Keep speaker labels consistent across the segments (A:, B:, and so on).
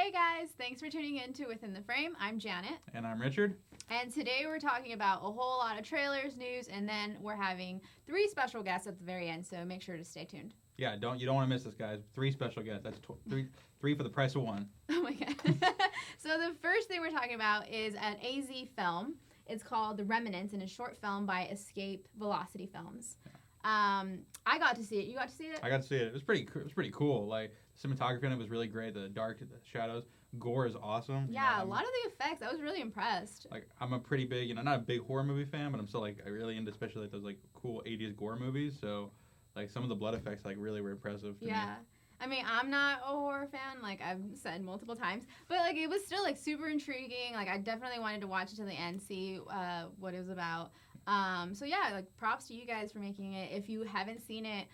A: Hey guys, thanks for tuning in to Within the Frame. I'm Janet.
B: And I'm Richard.
A: And today we're talking about a whole lot of trailers, news, and then we're having 3 special guests at the very end, so make sure to stay tuned.
B: Yeah, you don't want to miss this, guys. 3 special guests. That's three for the price of 1.
A: Oh my god. So the first thing we're talking about is an AZ film. It's called The Remnants, and a short film by Escape Velocity Films. I got to see it. You got to see it?
B: I got to see it. It was pretty cool. Like, cinematography in it was really great. The dark, the shadows. Gore is awesome.
A: Yeah, a lot of the effects. I was really impressed.
B: Like, I'm a pretty big, not a big horror movie fan, but I'm still, like, I really into especially, like, those, like, cool 80s gore movies. So, like, some of the blood effects, like, really were impressive to me.
A: I mean, I'm not a horror fan, like I've said multiple times, but like it was still like super intriguing. Like I definitely wanted to watch it to the end, see what it was about. So yeah, like props to you guys for making it. If you haven't seen it,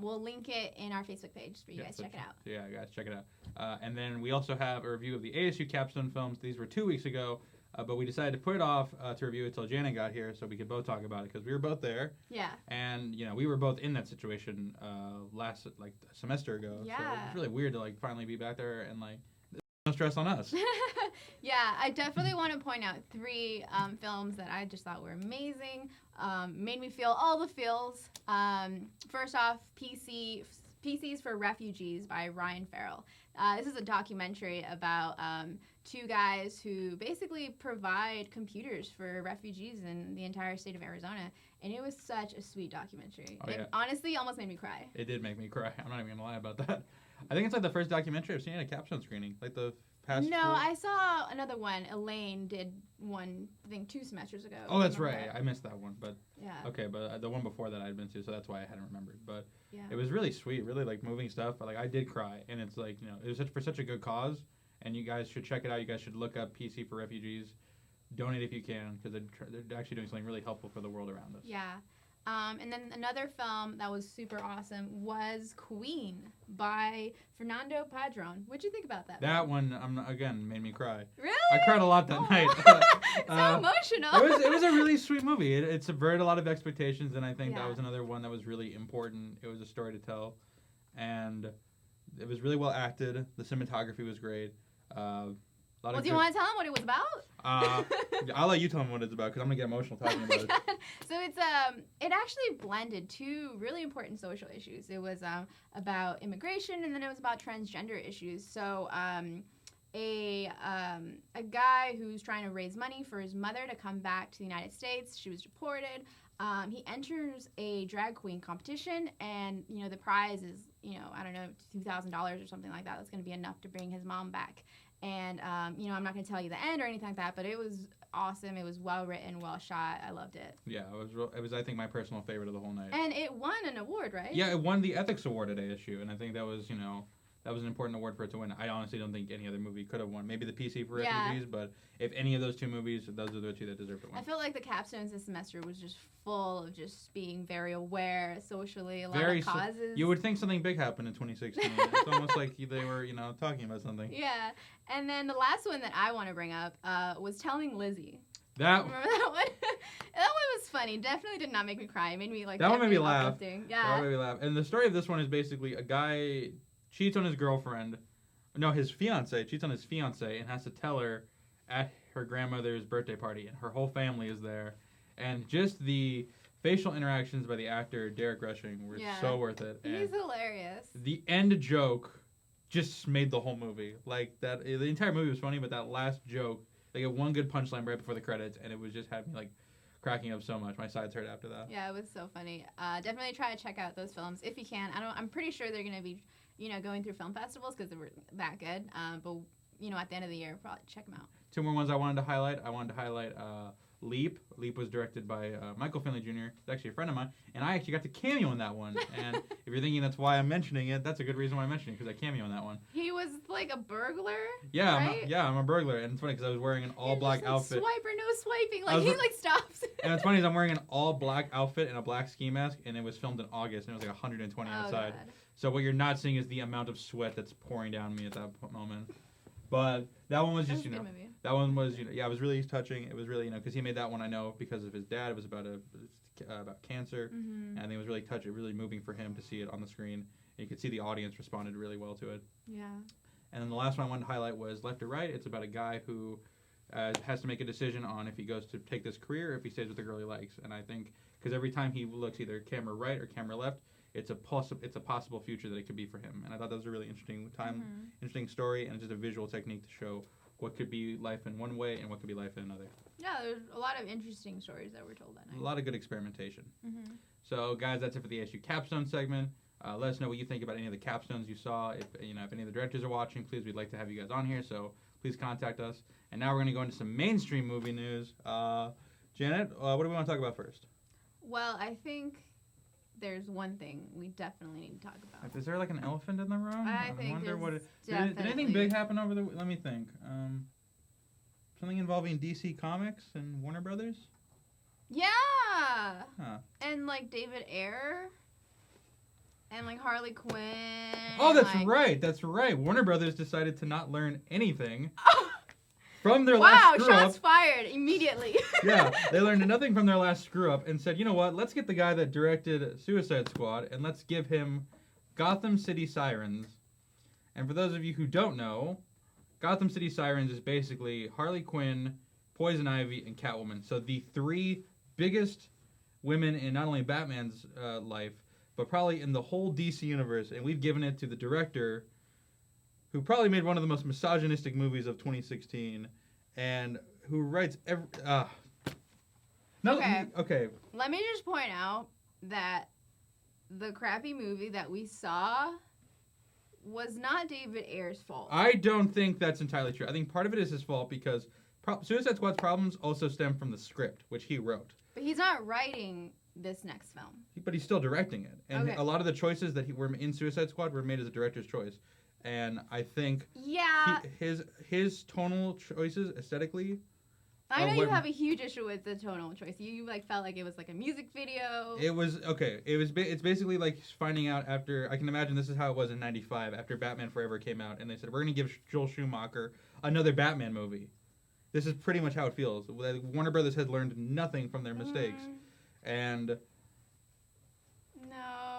A: we'll link it in our Facebook page for you guys to check it out.
B: Yeah, guys, check it out. And then we also have a review of the ASU Capstone films. These were 2 weeks ago. But we decided to put it off to review it till Janet got here so we could both talk about it because we were both there.
A: Yeah.
B: And, we were both in that situation last, like, semester ago.
A: Yeah.
B: So it's really weird to, like, finally be back there and, like, there's no stress on us.
A: Yeah, I definitely want to point out 3 films that I just thought were amazing. Made me feel all the feels. First off, PCs for Refugees by Ryan Farrell. This is a documentary about 2 guys who basically provide computers for refugees in the entire state of Arizona. And it was such a sweet documentary.
B: Oh, yeah.
A: It honestly almost made me cry.
B: It did make me cry. I'm not even going to lie about that. I think it's like the first documentary I've seen at a capstone screening. Like the past
A: No, I saw another one. Elaine did one, I think 2 semesters ago.
B: Oh, that's right. I missed that one. But
A: yeah.
B: Okay, but the one before that I'd been to, so that's why I hadn't remembered. But
A: yeah.
B: It was really sweet, really like moving stuff. But like I did cry, and it's like it was for such a good cause, and you guys should check it out. You guys should look up PC for Refugees, donate if you can, because they're actually doing something really helpful for the world around us.
A: Yeah. And then another film that was super awesome was Queen by Fernando Padron. What'd you think about that?
B: That one, again, made me cry.
A: Really?
B: I cried a lot that night.
A: So emotional.
B: It was a really sweet movie. It subverted a lot of expectations, and I think that was another one that was really important. It was a story to tell, and it was really well acted. The cinematography was great.
A: Do you want to tell them what it was about?
B: I'll let you tell them what it's about because I'm gonna get emotional talking about it.
A: So it actually blended 2 really important social issues. It was about immigration, and then it was about transgender issues. So a guy who's trying to raise money for his mother to come back to the United States. She was deported. He enters a drag queen competition, and the prize is I don't know, $2,000 or something like that. That's going to be enough to bring his mom back. And, I'm not going to tell you the end or anything like that, but it was awesome. It was well written, well shot. I loved it.
B: Yeah, it was I think, my personal favorite of the whole night.
A: And it won an award, right?
B: Yeah, it won the Ethics Award at ASU, and I think that was, that was an important award for it to win. I honestly don't think any other movie could have won. Maybe the PC for Refugees, but if any of those 2 movies, those are the 2 that deserve to win.
A: I feel like the capstones this semester was just full of just being very aware socially, a lot of causes.
B: You would think something big happened in 2016. It's almost like they were, talking about something.
A: Yeah. And then the last one that I want to bring up was Telling Lizzie.
B: Remember
A: that one? That one was funny. Definitely did not make me cry. It made me
B: that one made me laugh.
A: Yeah.
B: That one made me laugh. And the story of this one is basically a guy cheats on his girlfriend. No, his fiance cheats on his fiance and has to tell her at her grandmother's birthday party, and her whole family is there. And just the facial interactions by the actor Derek Rushing were so worth it. And
A: he's hilarious.
B: The end joke just made the whole movie. Like that, the entire movie was funny, but that last joke, they get one good punchline right before the credits, and it was just had me like cracking up so much. My sides hurt after that.
A: Yeah, it was so funny. Definitely try to check out those films if you can. I'm pretty sure they're gonna be, going through film festivals because they were that good. But at the end of the year, probably check them out.
B: 2 more ones I wanted to highlight. Leap. Leap was directed by Michael Finley Jr. He's actually a friend of mine, and I actually got to cameo in that one. And if you're thinking that's why I'm mentioning it, that's a good reason why I'm mentioning it, because I cameo in that one.
A: He was like a burglar.
B: Yeah,
A: right?
B: I'm a burglar, and it's funny because I was wearing an all-black outfit.
A: Swipe or no swiping, he stops.
B: And it's funny is I'm wearing an all-black outfit and a black ski mask, and it was filmed in August, and it was like 120 outside.
A: God.
B: So what you're not seeing is the amount of sweat that's pouring down me at that moment. But that one was just, that one was, it was really touching. It was really, because he made that one, I know, because of his dad. It was about cancer.
A: Mm-hmm.
B: And I think it was really touching, really moving for him to see it on the screen. And you could see the audience responded really well to it.
A: Yeah.
B: And then the last one I wanted to highlight was Left or Right. It's about a guy who has to make a decision on if he goes to take this career or if he stays with the girl he likes. And I think because every time he looks either camera right or camera left, it's a possible future that it could be for him. And I thought that was a really interesting story, and just a visual technique to show what could be life in one way and what could be life in another.
A: Yeah, there's a lot of interesting stories that were told that night.
B: A lot of good experimentation.
A: Mm-hmm.
B: So, guys, that's it for the ASU Capstone segment. Let us know what you think about any of the capstones you saw. If any of the directors are watching, please, we'd like to have you guys on here. So please contact us. And now we're going to go into some mainstream movie news. Janet, what do we want to talk about first?
A: Well, I think there's one thing we definitely need to talk about.
B: Is there like an elephant in the room?
A: I think
B: wonder what
A: definitely.
B: Did anything big happen over the? Let me think. Something involving DC Comics and Warner Brothers.
A: Yeah.
B: Huh.
A: And like David Ayer. And like Harley Quinn.
B: Oh, that's
A: like...
B: right. That's right. Warner Brothers decided to not learn anything from their last screw
A: shots
B: up.
A: fired immediately.
B: Yeah, they learned nothing from their last screw up and said, you know what? Let's get the guy that directed Suicide Squad and let's give him Gotham City Sirens. And for those of you who don't know, Gotham City Sirens is basically Harley Quinn, Poison Ivy, and Catwoman. So the three biggest women in not only Batman's life, but probably in the whole DC universe. And we've given it to the director, who probably made one of the most misogynistic movies of 2016, and who writes every... Okay.
A: Let me just point out that the crappy movie that we saw was not David Ayer's fault.
B: I don't think that's entirely true. I think part of it is his fault because Suicide Squad's problems also stem from the script, which he wrote.
A: But he's not writing this next film.
B: But he's still directing it. And
A: okay.
B: A lot of the choices that were in Suicide Squad were made as a director's choice. And I think his tonal choices aesthetically...
A: I know you have a huge issue with the tonal choice. You like felt like it was like a music video.
B: It was okay. It's basically like finding out after. I can imagine this is how it was in '95 after Batman Forever came out, and they said we're going to give Joel Schumacher another Batman movie. This is pretty much how it feels. Warner Brothers had learned nothing from their mistakes, and
A: no,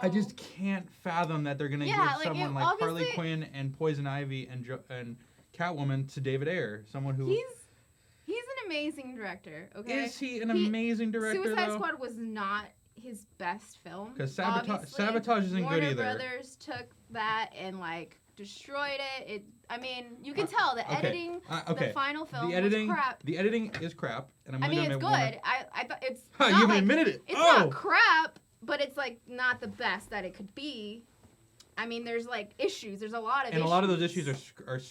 B: I just can't fathom that they're going to give someone like Harley Quinn and Poison Ivy and Catwoman to David Ayer, someone who.
A: He's an amazing director, okay?
B: Is he an amazing director,
A: Suicide Squad was not his best film.
B: Because Sabotage isn't good either.
A: Warner Brothers took that and, like, destroyed it. I mean, you can tell the editing, the final film was crap.
B: The editing is crap. And
A: it's good. I thought it's
B: you even admitted it.
A: It's not crap, but it's, like, not the best that it could be. I mean, there's like issues. There's a lot of issues.
B: And a lot of those issues are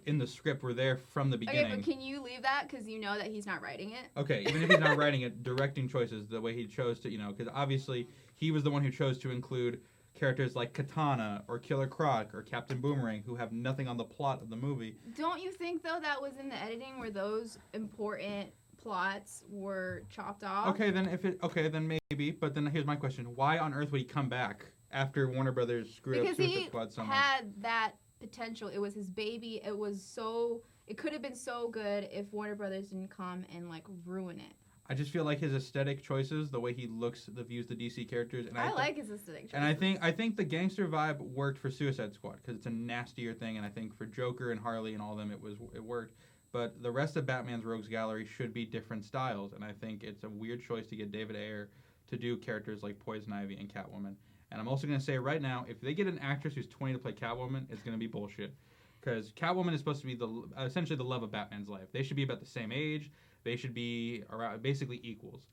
B: in the script. Were there from the beginning.
A: Okay, but can you leave that because you know that he's not writing it?
B: Okay, even if he's not writing it, directing choices, the way he chose to, because obviously he was the one who chose to include characters like Katana or Killer Croc or Captain Boomerang who have nothing on the plot of the movie.
A: Don't you think though that was in the editing where those important plots were chopped off?
B: Okay, then maybe. But then here's my question: why on earth would he come back after Warner Brothers screwed up Suicide Squad so much?
A: Because he had that potential. It was his baby. It could have been so good if Warner Brothers didn't come and like ruin it.
B: I just feel like his aesthetic choices, the way he views the DC characters, and
A: I like his aesthetic choices.
B: And I think the gangster vibe worked for Suicide Squad because it's a nastier thing, and I think for Joker and Harley and all of them, it worked. But the rest of Batman's Rogues Gallery should be different styles, and I think it's a weird choice to get David Ayer to do characters like Poison Ivy and Catwoman. And I'm also going to say right now, if they get an actress who's 20 to play Catwoman, it's going to be bullshit. Because Catwoman is supposed to be essentially the love of Batman's life. They should be about the same age. They should be around basically equals.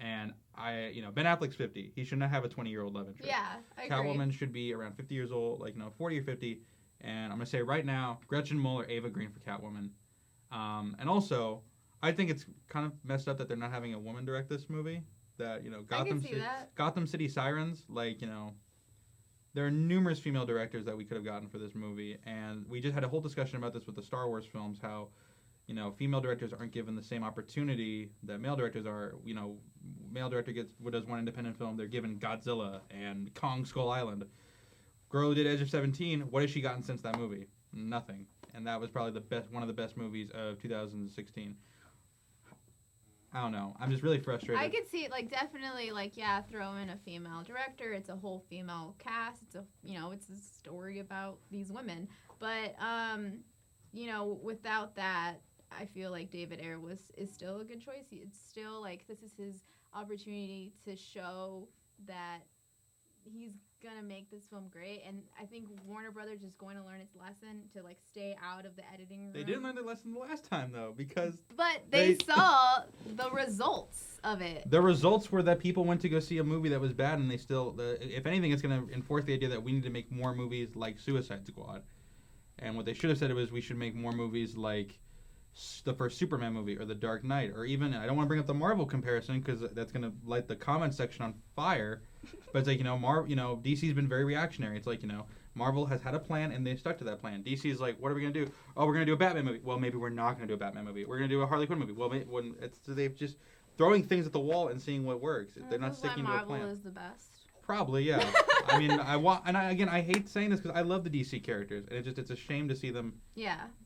B: And Ben Affleck's 50. He should not have a 20-year-old love interest.
A: Yeah, I agree.
B: Catwoman should be around 50 years old, 40 or 50. And I'm going to say right now, Gretchen Mol or Ava Green for Catwoman. And also, I think it's kind of messed up that they're not having a woman direct this movie. That Gotham City Sirens, there are numerous female directors that we could have gotten for this movie, and we just had a whole discussion about this with the Star Wars films, how female directors aren't given the same opportunity that male directors are. Male director does one independent film, they're given Godzilla and Kong Skull Island. Girl who did Edge of 17, what has she gotten since that movie? Nothing, and that was probably one of the best movies of 2016. I don't know. I'm just really frustrated.
A: I could see it, like, definitely, like, yeah, throw in a female director. It's a whole female cast. It's a, it's a story about these women. But, without that, I feel like David Ayer is still a good choice. It's still, like, this is his opportunity to show that he's gonna make this film great, and I think Warner Brothers is going to learn its lesson to, like, stay out of the editing room.
B: They didn't learn their lesson the last time, though, because...
A: But they saw the results of it.
B: The results were that people went to go see a movie that was bad, and they still... if anything, it's going to enforce the idea that we need to make more movies like Suicide Squad. And what they should have said was we should make more movies like the first Superman movie or The Dark Knight, or even... I don't want to bring up the Marvel comparison, because that's going to light the comment section on fire. But it's like, DC's been very reactionary. It's like, Marvel has had a plan, and they stuck to that plan. DC's like, what are we going to do? Oh, we're going to do a Batman movie. Well, maybe we're not going to do a Batman movie. We're going to do a Harley Quinn movie. Well, they've just throwing things at the wall and seeing what works. They're not sticking to a plan.
A: Marvel is the best.
B: Probably, yeah. I mean, I hate saying this because I love the DC characters, and it's a shame to see them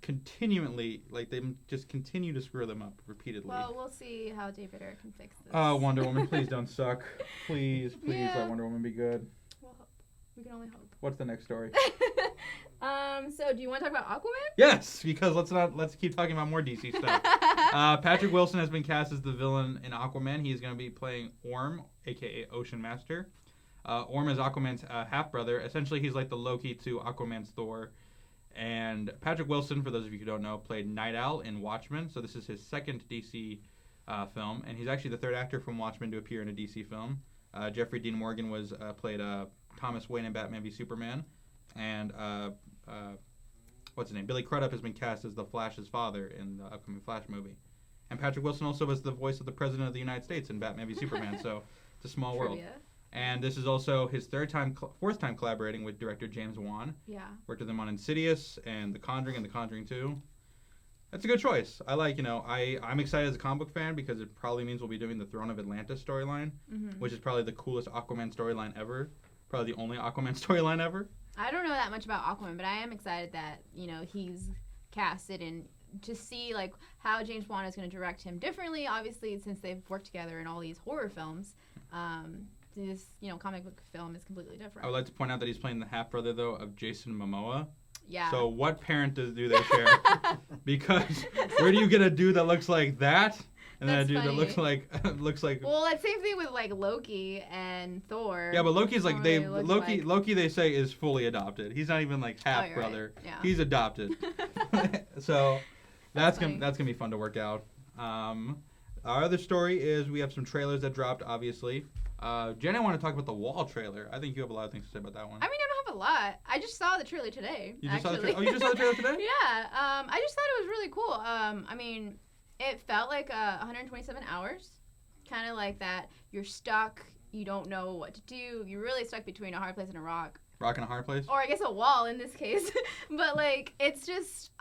B: continually, like, they just continue to screw them up repeatedly.
A: Well, we'll see how David Ayer can fix this.
B: Oh, Wonder Woman, please don't suck. Please let Wonder Woman be good.
A: We'll hope. We can only hope.
B: What's the next story?
A: So do you want to talk about Aquaman?
B: Yes, because let's keep talking about more DC stuff. Patrick Wilson has been cast as the villain in Aquaman. He is going to be playing Orm, aka Ocean Master. Orm is Aquaman's half-brother. Essentially, he's like the Loki to Aquaman's Thor. And Patrick Wilson, for those of you who don't know, played Night Owl in Watchmen. So this is his second DC film. And he's actually the third actor from Watchmen to appear in a DC film. Jeffrey Dean Morgan played Thomas Wayne in Batman v Superman. And what's his name? Billy Crudup has been cast as the Flash's father in the upcoming Flash movie. And Patrick Wilson also was the voice of the President of the United States in Batman v Superman. So it's a small world. And this is also his fourth time collaborating with director James Wan.
A: Yeah.
B: Worked with him on Insidious and The Conjuring and The Conjuring 2. That's a good choice. I like, I'm excited as a comic book fan because it probably means we'll be doing the Throne of Atlantis storyline, which is probably the coolest Aquaman storyline ever. Probably the only Aquaman storyline ever.
A: I don't know that much about Aquaman, but I am excited that, he's casted and to see, like, how James Wan is going to direct him differently, obviously, since they've worked together in all these horror films. This, comic book film is completely different.
B: I would like to point out that he's playing the half-brother, though, of Jason Momoa.
A: Yeah.
B: So what parent do they share? Because where do you get a dude that looks like that? And then a dude that looks like...
A: Well, it's same thing with, like, Loki and Thor.
B: Yeah, but Loki's like... Loki, they say, is fully adopted. He's not even, like, half-brother.
A: Right. Yeah.
B: He's adopted. So that's gonna be fun to work out. Our other story is we have some trailers that dropped, obviously. Jen, I want to talk about the Wall trailer. I think you have a lot of things to say about that one.
A: I mean, I don't have a lot. I just saw the trailer today.
B: You just saw the trailer? Oh, you just saw the trailer today?
A: Yeah. I just thought it was really cool. I mean, it felt like 127 hours. Kind of like that. You're stuck. You don't know what to do. You're really stuck between a hard place and a rock.
B: Rock and a hard place?
A: Or I guess a wall in this case. But, like, it's just,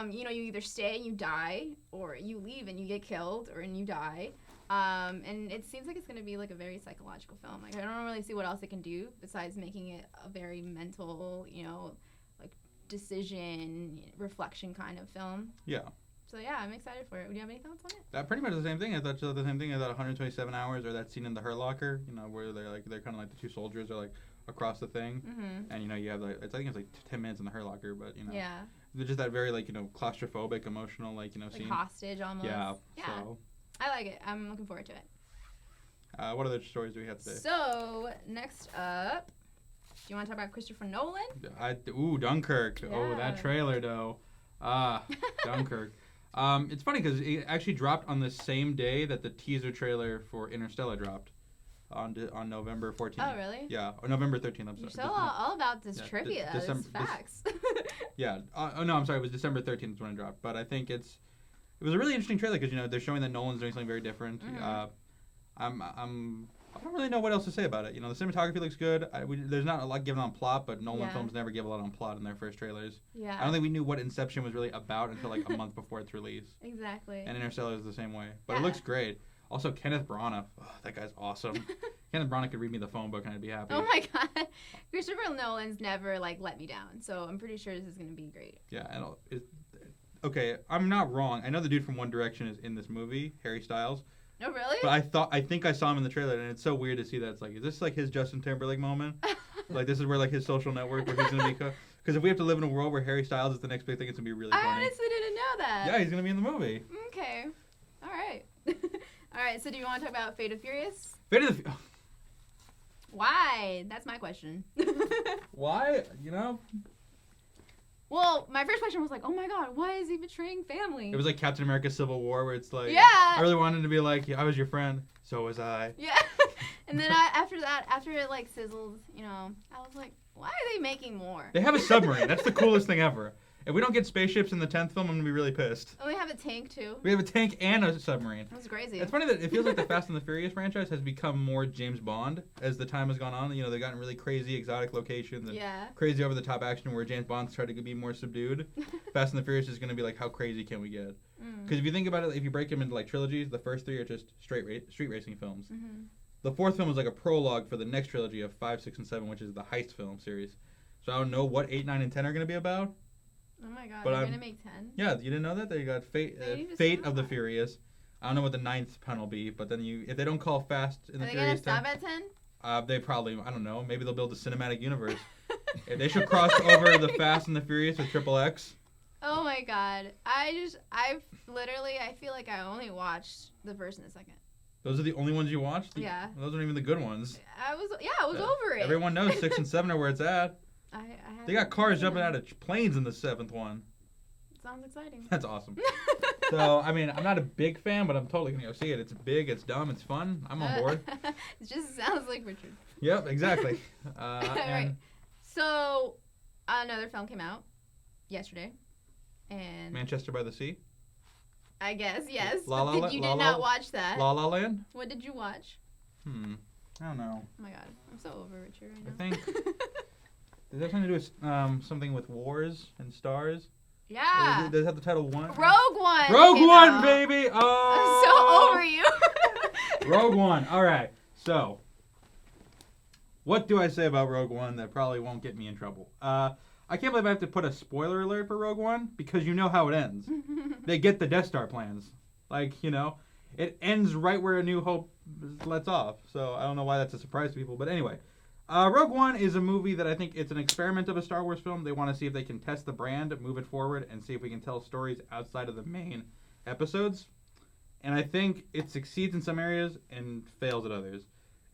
A: you either stay and you die, or you leave and you get killed, and you die. And it seems like it's going to be, like, a very psychological film. Like, I don't really see what else it can do besides making it a very mental, like, decision, reflection kind of film.
B: Yeah.
A: So, yeah, I'm excited for it. Do you have any thoughts on it?
B: Pretty much the same thing. I thought the same thing. I thought 127 hours, or that scene in the Hurt Locker, where they're kind of like the two soldiers are, like, across the thing. Mm-hmm. And, you have, like, I think it's, like, 10 minutes in the Hurt Locker, but,
A: Yeah.
B: Just that very, like, claustrophobic, emotional, like,
A: like
B: scene.
A: Hostage almost.
B: Yeah.
A: So. I like it. I'm looking forward to it.
B: What other stories do we have today?
A: So, next up, do you want to talk about Christopher Nolan?
B: Dunkirk.
A: Yeah.
B: Oh, that trailer, though. Dunkirk. It's funny because it actually dropped on the same day that the teaser trailer for Interstellar dropped on November 14th.
A: Oh, really?
B: Yeah, or November 13th. I'm sorry.
A: You're so all about this trivia. This facts.
B: Yeah. No, I'm sorry. It was December 13th is when it dropped. But I think it was a really interesting trailer because they're showing that Nolan's doing something very different. Mm-hmm. I don't really know what else to say about it. The cinematography looks good. There's not a lot given on plot, but Nolan films never give a lot on plot in their first trailers.
A: Yeah.
B: I don't think we knew what Inception was really about until like a month before its release.
A: Exactly.
B: And Interstellar is the same way. But it looks great. Also, Kenneth Branagh. Oh, that guy's awesome. Kenneth Branagh could read me the phone book and I'd be happy.
A: Oh my god. Christopher Nolan's never let me down. So I'm pretty sure this is going to be great.
B: Yeah. And okay, I'm not wrong. I know the dude from One Direction is in this movie, Harry Styles.
A: Oh, really?
B: But I think I saw him in the trailer, and it's so weird to see that. It's like, is this like his Justin Timberlake moment? Like, this is where like his Social Network, where he's gonna be. Because if we have to live in a world where Harry Styles is the next big thing, it's gonna be really funny.
A: I honestly didn't know that.
B: Yeah, he's gonna be in the movie.
A: Okay. All right. All right. So, do you want to talk about Fate of Furious?
B: Fate of the
A: Why? That's my question.
B: Why? You know,
A: Well, my first question was like, oh my god, why is he betraying family?
B: it was like Captain America: Civil War, where it's like,
A: Yeah.
B: I really wanted to be like, yeah, I was your friend, so was I.
A: Yeah. And then after it like sizzled, you know, I was like, why are they making more?
B: They have a submarine. That's the coolest thing ever. If we don't get spaceships in the 10th film, I'm gonna be really pissed.
A: And we have a tank too.
B: We have a tank and a submarine.
A: That's crazy.
B: It's funny that it feels like the Fast and the Furious franchise has become more James Bond as the time has gone on. You know, they've gotten really crazy, exotic locations and
A: Yeah.
B: crazy over-the-top action where James Bond's tried to be more subdued. Fast and the Furious is going to be like, how crazy can we get? Because if you think about it, if you break them into like trilogies, the first 3 are just street racing films.
A: Mm-hmm.
B: The 4th film is like a prologue for the next trilogy of 5, 6, and 7, which is the heist film series. So I don't know what 8, 9, and 10 are going to be about.
A: Oh my god,
B: But
A: they're
B: I'm-
A: gonna make 10?
B: Yeah, you didn't know that? They got Fate
A: They
B: Fate
A: just
B: of the
A: stop.
B: Furious. I don't know what the 9th pen will be, but then if they don't call Fast and
A: Are
B: the
A: they gonna
B: Furious 10,
A: stop at 10?
B: they probably, I don't know, maybe they'll build a cinematic universe. They should cross over the Fast and the Furious with Triple X.
A: Oh my god. I feel like I only watched the first and the second.
B: Those are the only ones you watched?
A: Yeah.
B: Those aren't even the good ones.
A: I was over it.
B: Everyone knows 6 and 7 are where it's at. They got cars jumping out of planes in the 7th one.
A: Sounds exciting.
B: That's awesome. So, I mean, I'm not a big fan, but I'm totally going to go see it. It's big, it's dumb, it's fun. I'm on board.
A: It just sounds like Richard.
B: Yep, exactly.
A: Right. So, another film came out yesterday. And
B: Manchester by the Sea.
A: I guess, yes.
B: La La
A: You
B: La
A: did
B: La-
A: not watch that.
B: La La Land?
A: What did you watch?
B: I don't know.
A: Oh my god. I'm so over Richard right now.
B: I think does that have something to do with something with wars and stars?
A: Yeah.
B: Does it have the title One?
A: Rogue One.
B: Rogue
A: came
B: One,
A: out.
B: baby!
A: I'm
B: Oh!
A: so over you.
B: Rogue One. All right. So, what do I say about Rogue One that probably won't get me in trouble? I can't believe I have to put a spoiler alert for Rogue One because you know how it ends. They get the Death Star plans. Like, you know, it ends right where A New Hope lets off. So I don't know why that's a surprise to people. But anyway, Rogue One is a movie that I think it's an experiment of a Star Wars film. They want to see if they can test the brand, move it forward, and see if we can tell stories outside of the main episodes. And I think it succeeds in some areas and fails at others.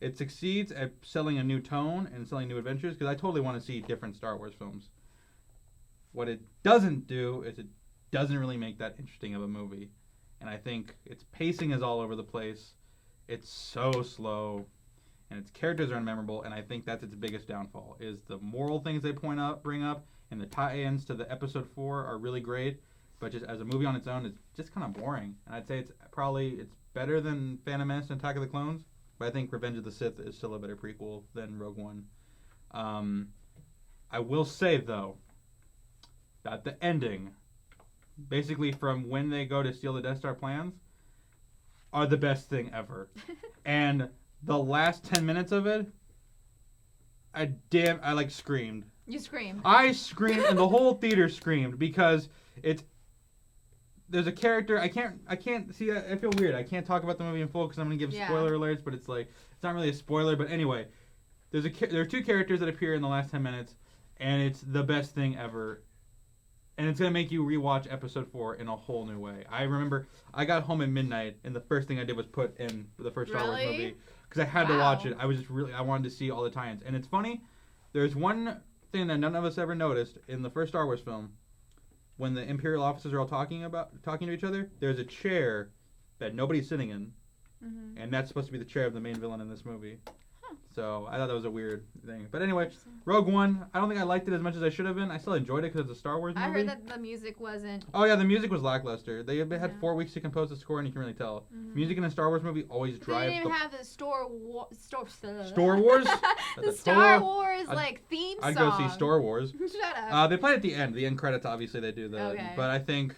B: It succeeds at selling a new tone and selling new adventures because I totally want to see different Star Wars films. What it doesn't do is it doesn't really make that interesting of a movie. And I think its pacing is all over the place. It's so slow. And its characters are unmemorable. And I think that's its biggest downfall, is the moral things they bring up, and the tie-ins to the episode 4 are really great. But just as a movie on its own, it's just kind of boring. And I'd say it's better than Phantom Menace and Attack of the Clones. But I think Revenge of the Sith is still a better prequel than Rogue One. I will say, though, that the ending, basically from when they go to steal the Death Star plans, are the best thing ever. And the last 10 minutes of it, I like screamed.
A: You screamed.
B: I screamed and the whole theater screamed because there's a character I can't see. I feel weird. I can't talk about the movie in full because I'm gonna give spoiler alerts, but it's not really a spoiler. But anyway, there are 2 characters that appear in the last 10 minutes, and it's the best thing ever. And it's going to make you rewatch episode 4 in a whole new way. I remember I got home at midnight, and the first thing I did was put in the first Star Wars movie. Because I had to watch it. I wanted to see all the tie-ins. And it's funny, there's one thing that none of us ever noticed in the first Star Wars film. When the Imperial officers are all talking to each other, there's a chair that nobody's sitting in.
A: Mm-hmm.
B: And that's supposed to be the chair of the main villain in this movie.
A: Huh.
B: So I thought that was a weird thing. But anyway, Rogue One, I don't think I liked it as much as I should have been. I still enjoyed it because it's a Star Wars movie.
A: I heard that the music wasn't.
B: Oh yeah, the music was lackluster. They had 4 weeks to compose the score, and you can really tell.
A: Mhm.
B: Music in a Star Wars movie always
A: They
B: drives
A: didn't even have the Star Wars
B: The
A: Star Wars
B: I'd-
A: theme song.
B: I'd go see Star Wars.
A: Shut up.
B: They play at the end. The end credits, obviously, they do that.
A: Okay.
B: But I think,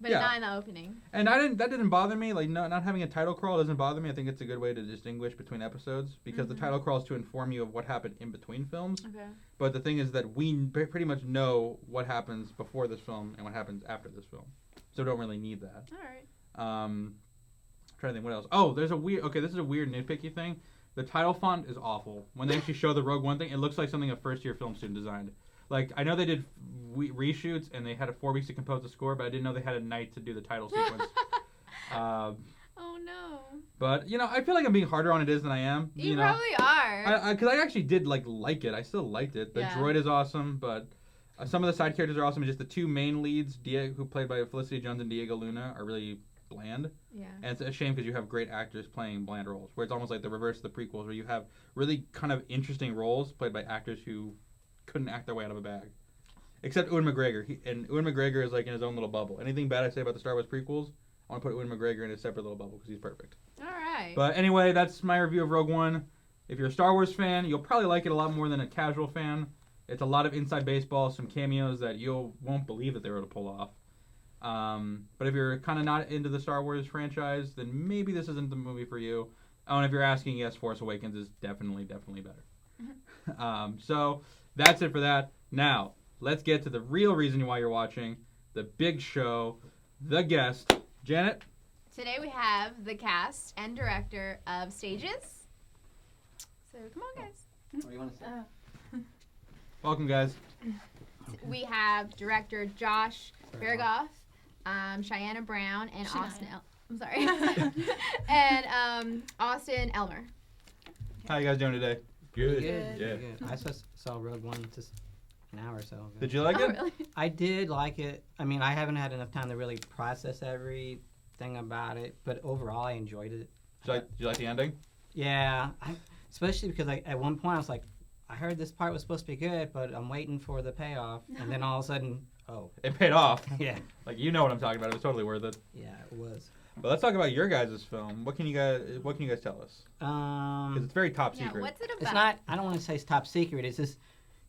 A: But
B: yeah.
A: not in the opening.
B: and that didn't bother me. Like not having a title crawl doesn't bother me. I think it's a good way to distinguish between episodes because the
A: Mhm.
B: title crawl is to inform you of what happened in between films.
A: Okay.
B: But the thing is that we pretty much know what happens before this film and what happens after this film, so don't really need that.
A: All right.
B: trying to think what else. Oh, there's a weird. Okay, this is a weird nitpicky thing. The title font is awful. When they actually show the Rogue One thing, it looks like something a first-year film student designed. Like, I know they did reshoots and they had 4 weeks to compose the score, but I didn't know they had a night to do the title sequence.
A: Oh no.
B: But I feel like I'm being harder on it than I am.
A: You probably are.
B: Because I actually did like it. I still liked it. The droid is awesome, but some of the side characters are awesome. Just the 2 main leads, who played by Felicity Jones and Diego Luna, are really bland.
A: Yeah.
B: And it's a shame because you have great actors playing bland roles, where it's almost like the reverse of the prequels, where you have really kind of interesting roles played by actors who couldn't act their way out of a bag. Except Ewan McGregor. Ewan McGregor is like in his own little bubble. Anything bad I say about the Star Wars prequels, I want to put Ewan McGregor in a separate little bubble because he's perfect.
A: All right.
B: But anyway, that's my review of Rogue One. If you're a Star Wars fan, you'll probably like it a lot more than a casual fan. It's a lot of inside baseball, some cameos that you won't believe that they were able to pull off. But if you're kind of not into the Star Wars franchise, then maybe this isn't the movie for you. Oh, and if you're asking, yes, Force Awakens is definitely better. So that's it for that. Now, let's get to the real reason why you're watching, the big show, the guest. Janet?
A: Today we have the cast and director of Stages. So come on, guys.
C: What do you want to say?
B: Welcome, guys.
A: We have director Josh Bergoff, Cheyenne Brown, and Austin. I'm sorry, and Austin Elmer.
B: How you guys doing today?
C: Good.
B: Yeah.
C: I saw Rogue One just an hour or so ago.
B: Did you like
A: Oh,
B: it?
A: really?
C: I did like it. I mean, I haven't had enough time to really process everything about it, but overall, I enjoyed it.
B: Did you like the ending?
C: Yeah, especially because at one point I was like, I heard this part was supposed to be good, but I'm waiting for the payoff, and then all of a sudden, oh,
B: It paid off.
C: yeah,
B: Like, you know what I'm talking about. It was totally worth it.
C: yeah, it was.
B: But let's talk about your guys' film. What can you guys tell us? Because it's very top
A: Yeah.
B: secret.
A: What's it about?
C: It's not. I don't want to say it's top secret. It's just,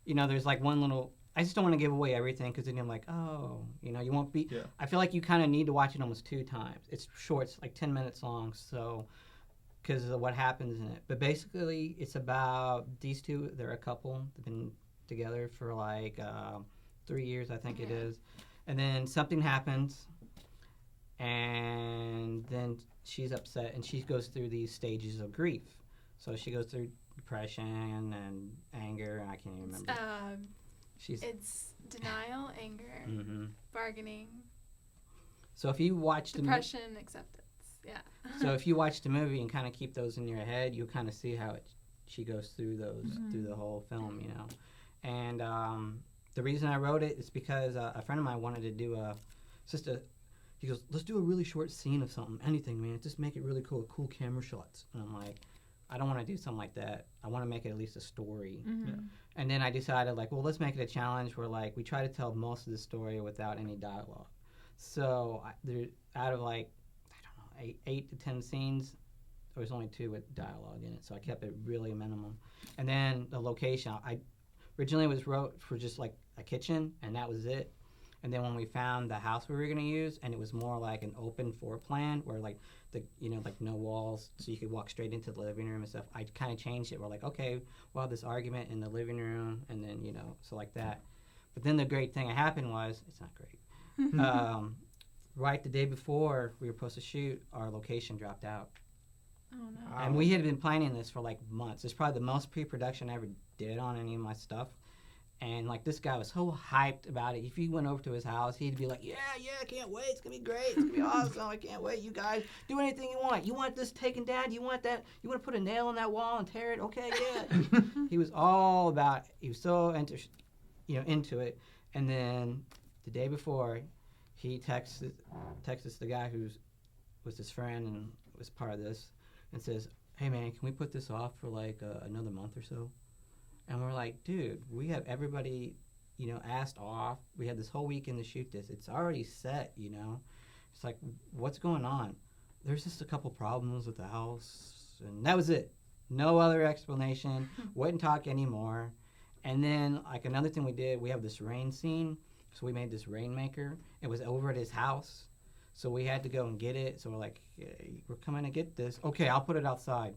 C: there's like one little. I just don't want to give away everything because then I'm like, oh, you won't be.
B: Yeah.
C: I feel like you kind of need to watch it almost 2 times. It's short. It's like 10 minutes long. So, because of what happens in it. But basically, it's about these two. They're a couple. They've been together for like 3 years, I think it is. And then something happens, and then she's upset, and she goes through these stages of grief. So she goes through depression and anger, and I can't even remember.
D: It's denial, anger,
C: Mm-hmm.
D: bargaining,
C: So if you watch the
D: depression, acceptance. Yeah.
C: so if you watch the movie and kind of keep those in your head, you'll kind of see how she goes through those through the whole film, And the reason I wrote it is because a friend of mine wanted to do he goes, let's do a really short scene of something, anything, man. Just make it really cool camera shots. And I'm like, I don't want to do something like that. I want to make it at least a story.
B: Yeah.
C: And then I decided, like, well, let's make it a challenge where, like, we try to tell most of the story without any dialogue. So out of, like, I don't know, 8 to 10 scenes, there was only 2 with dialogue in it. So I kept it really minimum. And then the location, I originally wrote for just, like, a kitchen, and that was it. And then when we found the house we were going to use, and it was more like an open floor plan where, like, like no walls, so you could walk straight into the living room and stuff. I kind of changed it. We're like, okay, we'll have this argument in the living room, and then, so like that. But then the great thing that happened was, it's not great. Right the day before we were supposed to shoot, our location dropped out.
D: Oh no.
C: And we had been planning this for like months. It's probably the most pre-production I ever did on any of my stuff. And like this guy was so hyped about it. If you went over to his house, he'd be like, yeah, I can't wait. It's going to be great. It's going to be awesome. I can't wait. You guys do anything you want. You want this taken down? You want that? You want to put a nail in that wall and tear it? Okay, yeah. He was all about it. He was so into it. And then the day before, he texts the guy was his friend and was part of this and says, hey, man, can we put this off for like another month or so? And we're like, dude, we have everybody, asked off. We had this whole weekend to shoot this. It's already set, It's like, what's going on? There's just a couple problems with the house. And that was it. No other explanation. Wouldn't talk anymore. And then, like, another thing we did, we have this rain scene. So we made this rainmaker. It was over at his house. So we had to go and get it. So we're like, hey, we're coming to get this. Okay, I'll put it outside.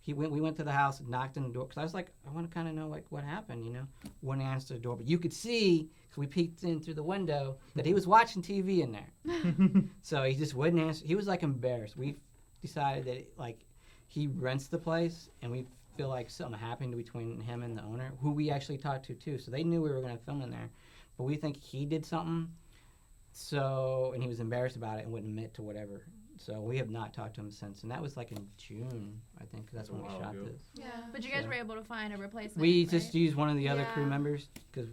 C: We went to the house, knocked on the door, because I was like, I want to kind of know, like, what happened, Wouldn't answer the door. But you could see, because we peeked in through the window, that he was watching TV in there. So he just wouldn't answer. He was, like, embarrassed. We decided that like he rents the place, and we feel like something happened between him and the owner, who we actually talked to too. So they knew we were going to film in there, but we think he did something. So, and he was embarrassed about it and wouldn't admit to whatever. So we have not talked to him since, and that was like in June, I think, 'cause that's when we
B: Wow,
C: shot
B: good.
C: this.
D: Yeah.
A: But you guys
C: So-
A: were able to find a replacement.
C: We
A: right?
C: just used one of the other crew
D: Yeah.
C: members because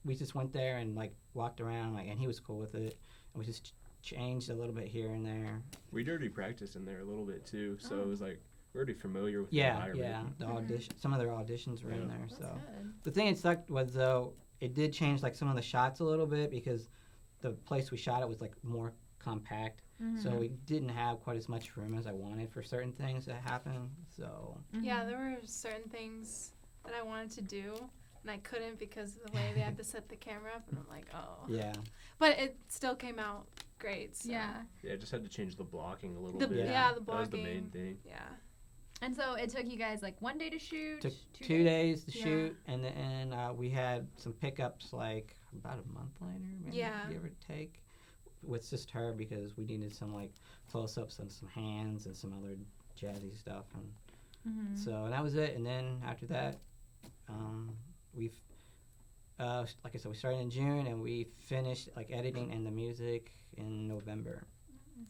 C: we just went there and like walked around, like, and he was cool with it, and we just changed a little bit here and there.
E: We'd already practiced in there a little bit too, so
A: Oh.
E: it was like we're already familiar with the
C: Yeah,
E: environment.
C: yeah. The
A: Mhm.
C: audition, some of their auditions were in
E: Yeah.
C: there.
A: That's
C: So
A: good.
C: the thing that sucked was though it did change like some of the shots a little bit because the place we shot it was like more compact, so
A: Mhm.
C: we didn't have quite as much room as I wanted for certain things that happen. So
D: Yeah,
A: Mhm.
D: there were certain things that I wanted to do, and I couldn't because of the way they had to set the camera up, and I'm like, oh.
C: yeah,
D: But it still came out great. So.
A: Yeah.
E: Yeah, just had to change the blocking a little
D: The,
E: bit.
D: yeah. the
E: That was the
D: blocking.
E: main thing.
D: Yeah.
A: And so it took you guys like 1 day to shoot.
C: took
A: 2
C: 2 days to
D: Yeah.
C: shoot, and then we had some pickups like about a month later, maybe,
D: Yeah.
C: give or take, with just her because we needed some like close-ups on some hands and some other jazzy stuff, and
A: Mhm.
C: so that was it. And then after that, we've like I said, we started in June and we finished like editing and the music in November.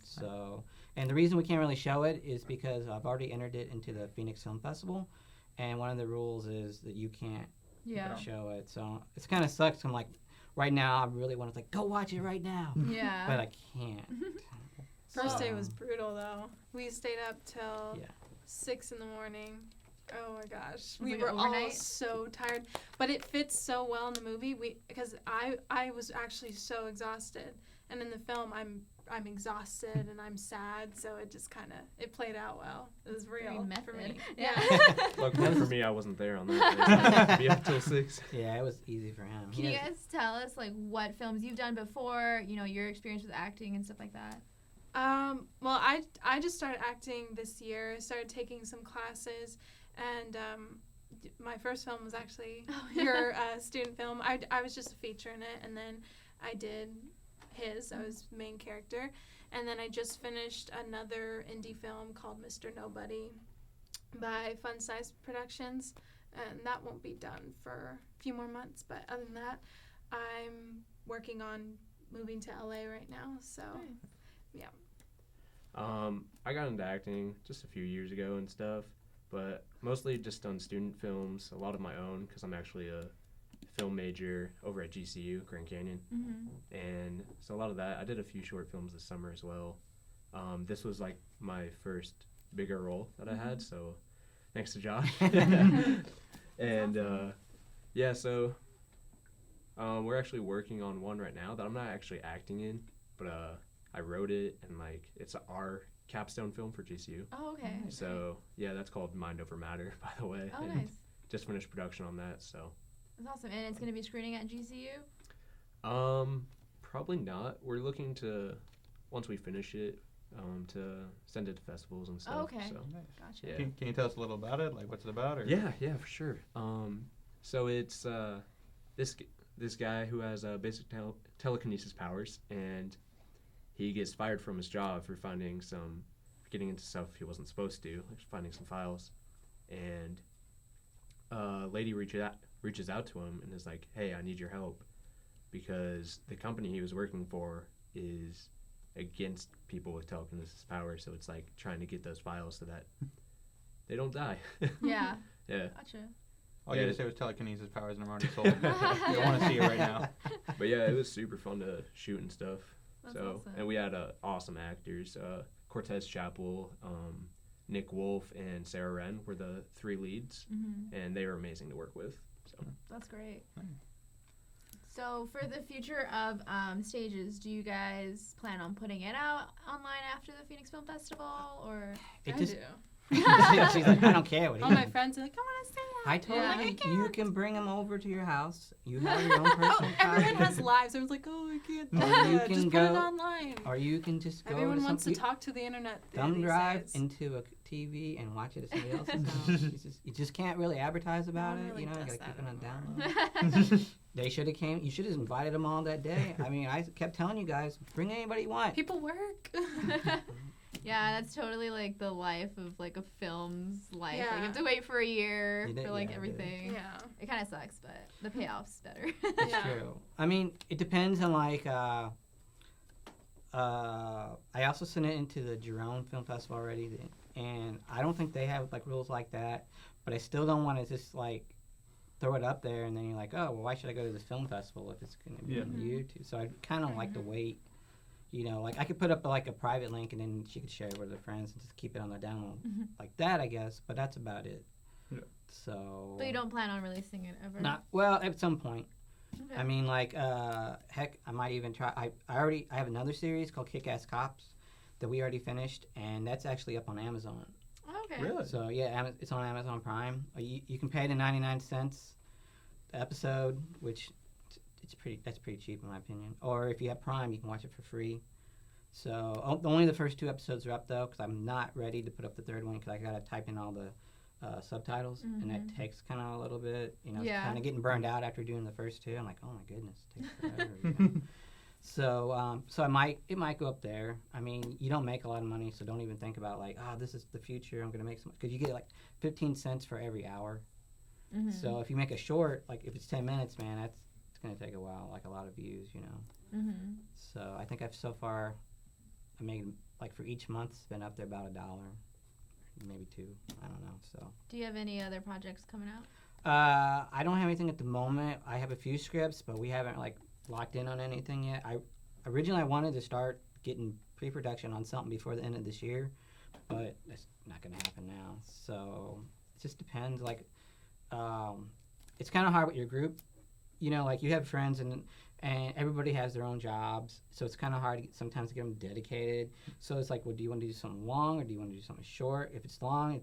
C: So, and the reason we can't really show it is because I've already entered it into the Phoenix Film Festival, and one of the rules is that you can't
A: Yeah.
C: show it. So it's kind of sucks. I'm like, right now I really want to like go watch it right now,
A: Yeah.
C: but I can't.
D: First day
C: So-
D: was brutal though. We stayed up till
C: Yeah.
D: 6 in the morning. Oh my gosh,
A: Was
D: we
A: it
D: were all
A: overnight?
D: so tired, but it fits so well in the movie. Because I was actually so exhausted, and in the film I'm exhausted and I'm sad, so it just kind of it played out well. It was
A: Very
D: real for
A: method.
D: me.
A: Yeah.
E: Luckily for me, I wasn't there on that. Day, so I had to be up till 6.
C: Yeah, it was easy for him.
A: Can
C: He
A: you
C: has-
A: guys tell us like what films you've done before? You know, your experience with acting and stuff like that.
D: Well, I just started acting this year. Started taking some classes, and my first film was actually
A: Oh, yeah.
D: your student film. I was just a feature in it, and then I did his. I was main character, and then I just finished another indie film called Mr. Nobody by Fun Size Productions, and that won't be done for a few more months. But other than that, I'm working on moving to LA right now. So.
A: Nice.
E: I got into acting just a few years ago and stuff, but mostly just done student films, a lot of my own, because I'm actually a film major over at GCU, Grand Canyon.
A: Mm-hmm.
E: And so a lot of that. I did a few short films this summer as well. This was like my first bigger role that I had, so thanks to Josh. And
A: awesome.
E: yeah, so we're actually working on one right now that I'm not actually acting in, but I wrote it, and like it's our capstone film for GCU.
A: Oh, okay.
E: So yeah, that's called Mind Over Matter, by the way.
A: Oh,
E: and
A: nice.
E: just finished production on that, so
A: That's awesome. And it's going to be screening at GCU?
E: probably not. We're looking to, once we finish it, to send it to festivals and stuff.
A: Oh, okay.
E: So
A: Gotcha.
E: yeah.
B: Can you tell us a little about it? Like, what's it about? Or?
E: Yeah, for sure. So it's this guy who has basic telekinesis powers, and he gets fired from his job for getting into stuff he wasn't supposed to, like finding some files. And a lady reaches out to him and is like, "Hey, I need your help because the company he was working for is against people with telekinesis powers, so it's like trying to get those files so that they don't die."
A: Yeah.
E: Yeah.
A: Gotcha.
B: All you
E: Yeah.
B: had to say was telekinesis powers, and I'm already sold. I want to see it right now.
E: But yeah, it was super fun to shoot and stuff.
A: That's
E: So
A: awesome.
E: and we had awesome actors. Cortez Chapel, Nick Wolf, and Sarah Wren were the 3 leads,
A: Mm-hmm.
E: and they were amazing to work with. So
A: That's great.
B: Nice.
A: So for the future of stages, do you guys plan on putting it out online after the Phoenix Film Festival, or?
C: It
D: I
C: just,
D: do.
C: she's like, I don't care what he
D: All my friends are like, I want to see that.
C: I told
A: Yeah.
C: you, you can bring them over to your house. You have your own
D: Oh,
C: personal
D: everyone
C: copy.
D: has lives. Everyone's like, oh, I can't do
C: Or you
D: that.
C: can
D: Just put it
C: go-
D: online.
C: Or you can just go
D: Everyone
C: to
D: wants
C: some,
D: to talk to the internet.
C: thumb
D: these
C: drive
D: days.
C: into a TV and watch it at somebody else's house. You just can't really advertise about
D: No one
C: it.
D: really
C: You know, you
D: does
C: gotta keep
D: that
C: it on
D: anymore.
C: download. They should have came. You should have invited them all that day. I mean, I kept telling you guys, bring anybody you want.
D: People work.
A: Yeah, that's totally like the life of like a film's life. Like you
D: Yeah.
A: have to wait for a year
C: You did-
A: for like
C: yeah, it is.
A: everything.
D: Yeah.
A: It kind of sucks, but the payoff's better.
C: It's
D: Yeah.
C: true. I mean, it depends on like. I also sent it into the Jerome Film Festival already, and I don't think they have like rules like that. But I still don't want to just like throw it up there, and then you're like, oh, well, why should I go to this film festival if it's going to be
B: Yeah.
C: on YouTube? So I kind of like to wait. You know, like I could put up like a private link, and then she could share it with her friends and just keep it on the download like that, I guess. But that's about it.
B: Yeah.
C: So.
A: But you don't plan on releasing it ever.
C: Not well at some point.
A: Okay.
C: I mean, like, heck, I might even try. I have another series called Kick-Ass Cops that we already finished, and that's actually up on Amazon.
A: Okay.
B: Really?
C: So yeah, it's on Amazon Prime. You can pay the 99 cents the episode, which that's pretty cheap in my opinion. Or if you have Prime, you can watch it for free. So only the first 2 episodes are up though, because I'm not ready to put up the third one because I gotta type in all the subtitles, and that takes kind of a little bit. You know,
A: Yeah.
C: kind of getting burned out after doing the first 2. I'm like, oh my goodness, it takes forever. You know? So it might go up there. I mean, you don't make a lot of money, so don't even think about like, oh, this is the future. I'm gonna make some, because you get like 15 cents for every hour.
A: Mm-hmm.
C: So if you make a short, like if it's 10 minutes, man, it's gonna take a while, like a lot of views, you know.
A: Mm-hmm.
C: So I think I made like for each month, it's been up there about $1, maybe 2. I don't know. So.
A: Do you have any other projects coming out?
C: I don't have anything at the moment. I have a few scripts, but we haven't like locked in on anything yet. Originally I wanted to start getting pre-production on something before the end of this year, but that's not gonna happen now. So it just depends. Like, it's kind of hard with your group. You know, like you have friends and everybody has their own jobs, so it's kind of hard sometimes to get them dedicated. So it's like, well, do you want to do something long or do you want to do something short? If it's long,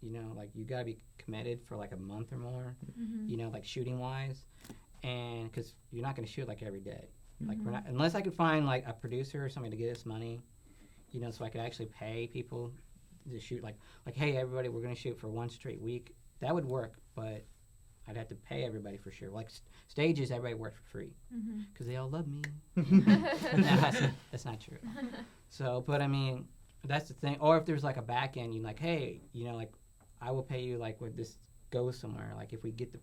C: you know, like you gotta be committed for like a month or more.
A: Mm-hmm.
C: You know, like shooting wise, and because you're not gonna shoot like every day. Like
A: Mm-hmm.
C: we're not, unless I could find like a producer or somebody to get us money, you know, so I could actually pay people to shoot. Like hey, everybody, we're gonna shoot for 1 straight week. That would work, but I'd have to pay everybody for sure. Like stages, everybody worked for free
A: Mm-hmm.
C: because they all love me. No, that's not true. So, but I mean, that's the thing. Or if there's like a back end, you're like, hey, you know, like I will pay you like when this goes somewhere. Like if we get the,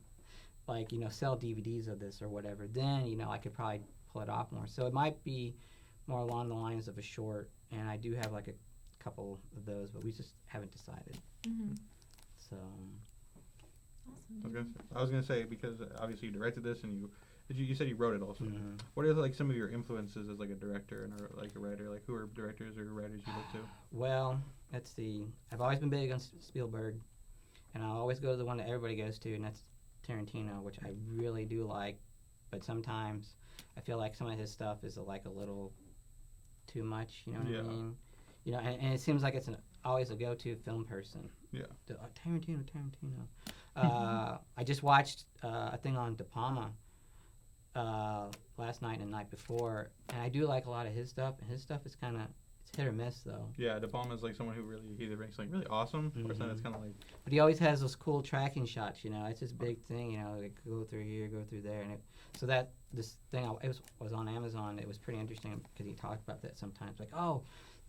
C: like, you know, sell DVDs of this or whatever, then, you know, I could probably pull it off more. So it might be more along the lines of a short. And I do have like a couple of those, but we just haven't decided.
A: Mm-hmm.
C: So.
A: Awesome.
B: I was gonna say, because obviously you directed this and you said you wrote it also.
C: Mhm.
B: What are like some of your influences as like a director and like a writer? Like who are directors or writers you look to?
C: Well, let's see. I've always been big on Spielberg, and I always go to the one that everybody goes to, and that's Tarantino, which I really do like. But sometimes I feel like some of his stuff is like a little too much. You know what
B: Yeah.
C: I mean? You know, and it seems like it's always a go-to film person.
B: Yeah.
C: Tarantino. I just watched a thing on De Palma last night and the night before, and I do like a lot of his stuff. And his stuff is kind of, it's hit or miss though.
B: Yeah, De Palma is like someone who really either makes like really awesome or something that's kind of like
C: But he always has those cool tracking shots, you know. It's this big thing, you know, like go through here, go through there, and so that this thing was on Amazon. It was pretty interesting because he talked about that sometimes, like, oh,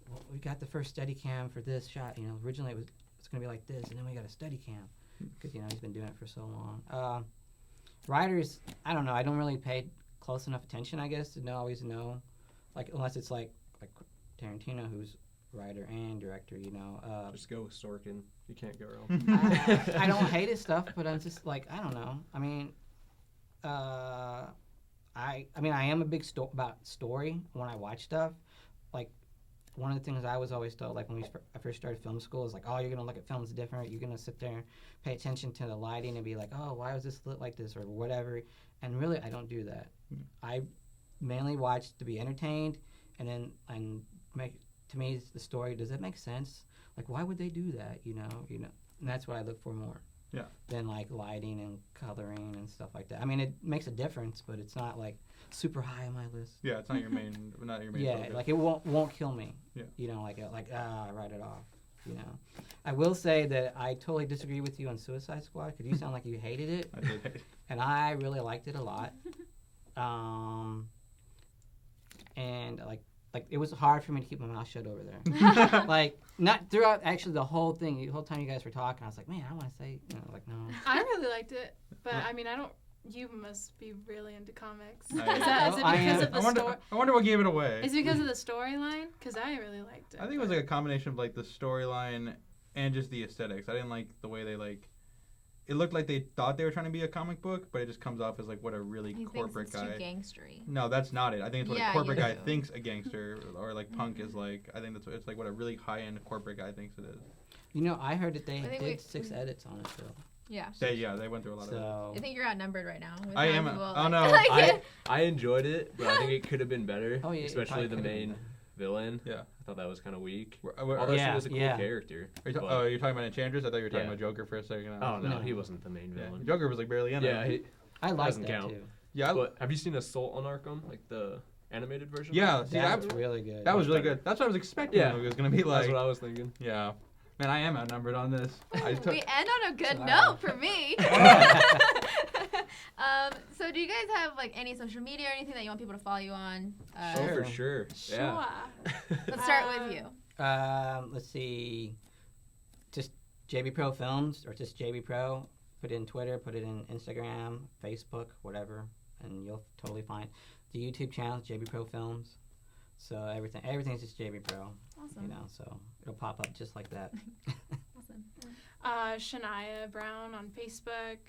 C: well, we got the first Steadicam for this shot. You know, originally it's gonna be like this, and then we got a Steadicam because you know he's been doing it for so long. Writers, I don't know. I don't really pay close enough attention, I guess, to always know, like unless it's like Tarantino, who's writer and director, you know.
E: Just go with Sorkin. You can't go wrong.
C: I don't hate his stuff, but I'm just like, I don't know. I mean, I am a big about story when I watch stuff. Like, one of the things I was always told, like when I first started film school, is like, oh, you're gonna look at films different. You're gonna sit there and pay attention to the lighting and be like, oh, why was this lit like this or whatever. And really, I don't do that. I mainly watch to be entertained, and make, to me, it's the story. Does it make sense? Like, why would they do that? You know, and that's what I look for more.
B: Yeah.
C: Than like lighting and coloring and stuff like that. I mean, it makes a difference, but it's not like super high on my list.
B: yeah, it's not your main
C: Yeah,
B: focus.
C: like it won't kill me.
B: Yeah.
C: You know, like write it off. You know, I will say that I totally disagree with you on Suicide Squad because you sound like you hated it,
B: I did hate it.
C: and I really liked it a lot. And like like it was hard for me to keep my mouth shut over there. Like not throughout actually the whole thing, the whole time you guys were talking, I was like, man, I want to say, like no.
D: I really liked it, but I mean, I don't. You must be really into comics. Is,
B: I am.
D: that, is it
C: I
D: because
C: am.
D: of the story?
B: I wonder what gave it away.
D: Is it because of the storyline? Because I really liked it.
B: I think it was like a combination of like the storyline and just the aesthetics. I didn't like the way they like. It looked like they thought they were trying to be a comic book, but it just comes off as like what a really
A: He thinks
B: corporate
A: it's
B: guy.
A: too gangstery.
B: No, that's not it. I think it's what
A: Yeah,
B: a corporate
A: you
B: guy
A: do.
B: thinks a gangster or like punk is like. I think that's it's like what a really high end corporate guy thinks it is.
C: You know, I heard that they
A: I think
C: did
A: we-
C: 6 edits on it, though.
A: Yeah.
B: They went through a lot of it.
C: So
A: I think you're outnumbered right now. with
B: I
A: how
B: am-
A: people,
B: oh,
A: like-
B: no.
A: like,
E: I enjoyed it, but I think it could have been better.
C: oh yeah, it
E: especially
C: probably
E: the
C: could've been
E: main
C: better.
E: villain.
B: Yeah.
E: I thought that was kind of weak.
B: Are
E: Although
C: Yeah,
E: she was a cool
C: yeah.
E: character.
B: you
E: but-
B: oh, you're talking about Enchantress? I thought you were talking
E: Yeah.
B: about Joker for a second.
E: Oh no,
C: No.
E: he wasn't the main
B: Yeah.
E: villain.
B: Joker was like barely in
E: Yeah,
B: it.
C: I like
E: doesn't
C: that
E: count.
C: too.
B: Yeah,
E: but have you seen Assault on Arkham, like the animated version?
B: yeah. See,
C: That
B: that,
C: was really good.
B: that was
E: much
B: really
E: better.
B: good. That's what I was expecting.
E: Yeah.
B: The movie was gonna be
E: That's
B: like.
E: what I was thinking.
B: Yeah, man, I am outnumbered on this. I took,
A: we end on a good
C: Wow.
A: note for me. So do you guys have like any social media or anything that you want people to follow you on?
E: Oh,
C: Sure.
E: for sure. Yeah.
A: Let's start with you.
C: Let's see. Just JB Pro Films or just JB Pro. Put it in Twitter, put it in Instagram, Facebook, whatever, and you'll totally find the YouTube channel JB Pro Films. So everything's just JB Pro,
A: Awesome.
C: you know. So it'll pop up just like that.
A: Awesome.
D: Shania Brown on Facebook,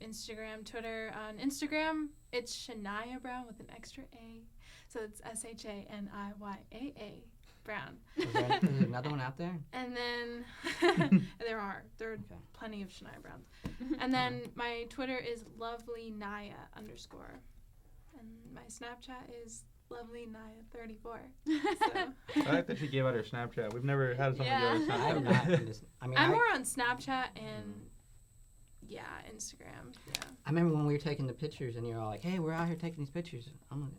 D: Instagram, Twitter. On Instagram, it's Shania Brown with an extra A. So it's SHANIYAA Brown.
C: Is there another one out there?
D: And then there are
C: Okay.
D: plenty of Shania Browns. And then my Twitter is lovelynaya_. And my Snapchat is lovelynaya34. So
B: I like that she gave out her Snapchat. We've never had someone
A: Yeah.
B: give out
C: I'm
B: a
C: not.
B: Snapchat.
C: I mean,
D: I'm more on Snapchat and Instagram. Yeah.
C: I remember when we were taking the pictures, and you're all like, "Hey, we're out here taking these pictures. I'm gonna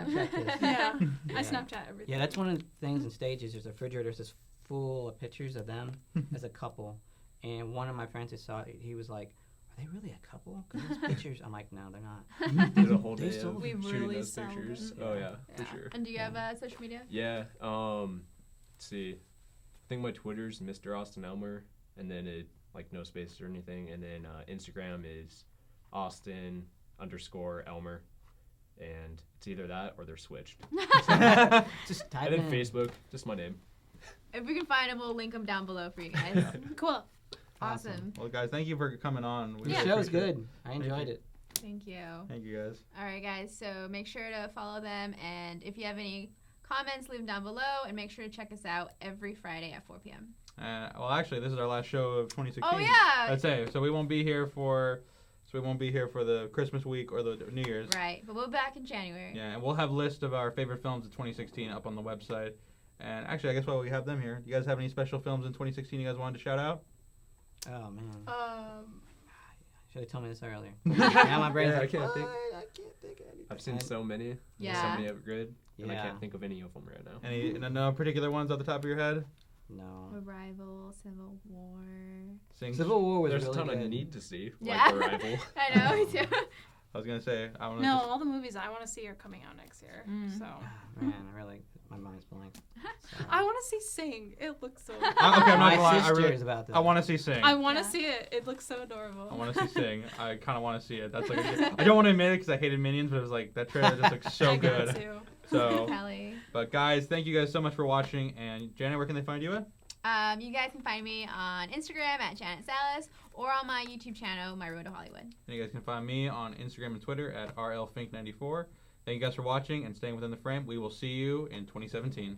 C: Snapchat this."
D: Yeah.
C: Yeah.
D: I Snapchat everything.
C: Yeah, that's one of the things in stages. There's a refrigerator that's just full of pictures of them as a couple. And one of my friends who saw it, he was like, "Are they really a couple? Because those pictures." I'm like, "No, they're not."
E: Did a whole
C: They
E: day
C: sold
E: of
D: We
E: shooting
D: really
E: those
D: sell
E: pictures.
D: them.
E: Oh yeah,
D: Yeah.
E: for sure.
A: And do you have social media?
E: Yeah. Let's see. I think my Twitter's Mr. Austin Elmer, and then it like no space or anything, and then Instagram is Austin_Elmer, and it's either that or they're switched.
C: Just type
E: And then
C: in.
E: Facebook, just my name.
A: If we can find them, we'll link them down below for you guys.
D: Cool.
A: Awesome.
B: Well, guys, thank you for coming on. We
C: The
D: Yeah.
B: really
C: show was
B: appreciate it.
C: good. I enjoyed it.
A: Thank you.
B: Thank you, guys.
A: All right, guys. So make sure to follow them, and if you have any comments, leave them down below, and make sure to check us out every Friday at 4 p.m.
B: Well, actually, this is our last show of 2016.
A: Oh yeah.
B: I'd say so. We won't be here for the Christmas week or the New Year's.
A: Right, but we'll be back in January.
B: Yeah, and we'll have lists of our favorite films of 2016 up on the website. And actually, I guess while we have them here, do you guys have any special films in 2016 you guys wanted to shout out?
C: Oh man, should have told me this earlier. Now my brain's
E: Yeah, I
C: like,
E: can't think.
C: I can't think of anything.
E: I've seen so many. So
A: Yeah.
E: many of good, and I
C: Yeah.
E: can't think of any of them right now.
B: Any no particular ones off the top of your head?
C: No.
A: Arrival, Civil War.
C: Civil War was
E: There's
C: really
E: a ton
C: good.
E: I need to see,
A: Yeah.
E: like Arrival.
A: I know, me too.
B: I was gonna say I want to.
D: No, all the movies I want to see are coming out next year.
A: Mm.
D: So
C: Ah, man, my mind's blank. So.
D: I want to see Sing. It looks so.
B: Okay, I'm not
C: my
B: gonna lie, I
C: sister
B: really-
C: is about that.
B: I want to see Sing.
D: I want to
A: Yeah.
D: see it. It looks so adorable.
B: I want to see Sing. I kind of want to see it. That's like I don't want to admit it because I hated Minions, but it was like that trailer just looks so
D: I get it
B: good.
D: too.
B: So,
A: Kelly.
B: but guys, thank you guys so much for watching. And Janet, where can they find you at?
A: You guys can find me on Instagram at Janet Salas or on my YouTube channel, My Road to Hollywood.
B: And you guys can find me on Instagram and Twitter at RLFink94. Thank you guys for watching and staying within the frame. We will see you in 2017.